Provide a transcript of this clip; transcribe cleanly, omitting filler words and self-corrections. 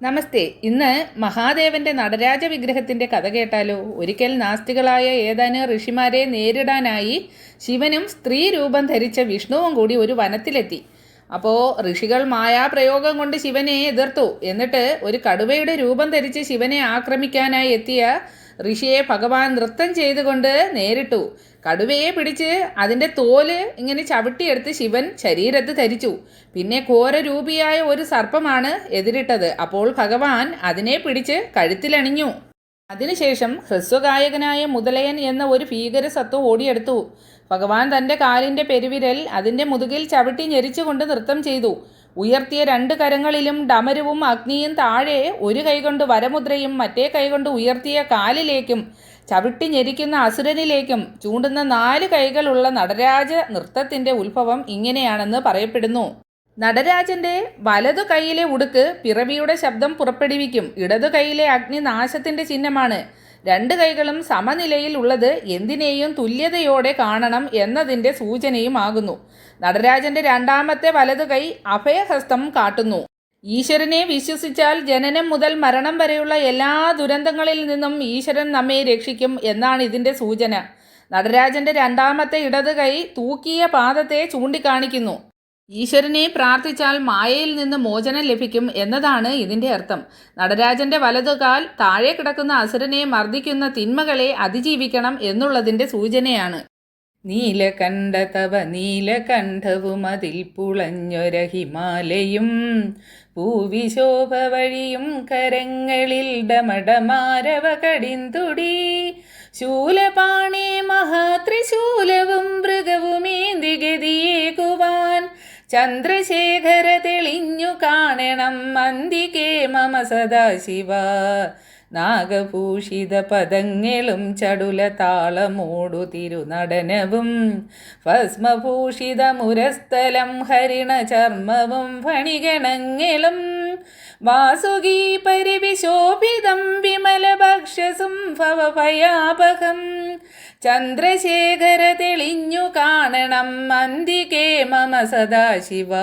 നമസ്തേ. ഇന്ന് മഹാദേവന്റെ നടരാജ വിഗ്രഹത്തിന്റെ കഥ കേട്ടാലോ? ഒരിക്കൽ നാസ്തികളായ ഏതാനും ഋഷിമാരെ നേരിടാനായി ശിവനും സ്ത്രീ രൂപം ധരിച്ച വിഷ്ണുവും കൂടി ഒരു വനത്തിലെത്തി. അപ്പോൾ ഋഷികൾ മായാപ്രയോഗം കൊണ്ട് ശിവനെ എതിർത്തു. എന്നിട്ട് ഒരു കടുവയുടെ രൂപം ധരിച്ച് ശിവനെ ആക്രമിക്കാനായി എത്തിയ ഋഷിയെ ഭഗവാൻ നൃത്തം ചെയ്തുകൊണ്ട് നേരിട്ടു. കടുവയെ പിടിച്ച് അതിൻ്റെ തോല് ഇങ്ങനെ ചവിട്ടിയെടുത്ത് ശിവൻ ശരീരത്ത് ധരിച്ചു. പിന്നെ ഘോരരൂപിയായ ഒരു സർപ്പമാണ് എതിരിട്ടത്. അപ്പോൾ ഭഗവാൻ അതിനെ പിടിച്ച് കഴുത്തിലണിഞ്ഞു. അതിനുശേഷം ഹ്രസ്വഗായകനായ മുതലയൻ എന്ന ഒരു ഭീകര സത്വം ഓടിയെടുത്തു. ഭഗവാൻ തൻ്റെ കാലിൻ്റെ പെരുവിരൽ അതിൻ്റെ മുതുകിൽ ചവിട്ടി ഞെരിച്ചുകൊണ്ട് നൃത്തം ചെയ്തു. ഉയർത്തിയ രണ്ട് കരങ്ങളിലും ഡമരുവും അഗ്നിയും, താഴെ ഒരു കൈകൊണ്ട് വരമുദ്രയും മറ്റേ കൈകൊണ്ട് ഉയർത്തിയ കാലിലേക്കും ചവിട്ടി ഞെരിക്കുന്ന അസുരനിലേക്കും ചൂണ്ടുന്ന 4 കൈകളുള്ള നടരാജ നൃത്തത്തിൻ്റെ ഉത്ഭവം ഇങ്ങനെയാണെന്ന് പറയപ്പെടുന്നു. നടരാജന്റെ വലതു കൈയിലെ ഉടുക്ക് പിറവിയുടെ ശബ്ദം പുറപ്പെടുവിക്കും. ഇടതു കൈയിലെ അഗ്നി നാശത്തിന്റെ ചിഹ്നമാണ്. 2 കൈകളും സമനിലയിൽ ഉള്ളത് എന്തിനേയും തുല്യതയോടെ കാണണം എന്നതിൻ്റെ സൂചനയുമാകുന്നു. നടരാജന്റെ രണ്ടാമത്തെ വലതു കൈ അഭയഹസ്തം കാട്ടുന്നു. ഈശ്വരനെ വിശ്വസിച്ചാൽ ജനനം മുതൽ മരണം വരെയുള്ള എല്ലാ ദുരന്തങ്ങളിൽ നിന്നും ഈശ്വരൻ നമ്മെ രക്ഷിക്കും എന്നാണ് ഇതിൻ്റെ സൂചന. നടരാജന്റെ രണ്ടാമത്തെ ഇടതു കൈ തൂക്കിയ പാദത്തെ ചൂണ്ടിക്കാണിക്കുന്നു. ഈശ്വരനെ പ്രാർത്ഥിച്ചാൽ മായയിൽ നിന്ന് മോചനം ലഭിക്കും എന്നതാണ് ഇതിൻ്റെ അർത്ഥം. നടരാജന്റെ വലതുകാൽ താഴെ കിടക്കുന്ന അസുരനെ മർദ്ദിക്കുന്ന തിന്മകളെ അതിജീവിക്കണം എന്നുള്ളതിൻ്റെ സൂചനയാണ്. നീലകണ്ഠ തവ നീലകണ്ഠവും അതിൽ പുളഞ്ഞൊര ഹിമാലയും പൂവിശോഭ വഴിയും കരങ്ങളിൽ ഡമഡമാരവ കടിന്തുടി ശൂലപാണേ മഹാത്രിശൂലവും മൃഗവുമേന്തി ഗതിയേകുവാൻ ചന്ദ്രശേഖര തെളിഞ്ഞു കാണണം അന്തികേ മമ സദാശിവ. നാഗഭൂഷിത പദങ്ങളും ചടുല താളമോടു തിരുനടനവും ഭസ്മഭൂഷിത മുരസ്ഥലം ഹരിണ ചർമ്മവും ഫണിഗണങ്ങളും വാസുകീ പരിവിശോഭിതം വിമല ഭക്ഷസും ഭവഭയാപകം ചന്ദ്രശേഖര തെളിഞ്ഞു കാണണം അന്തികേ മമ സദാശിവ.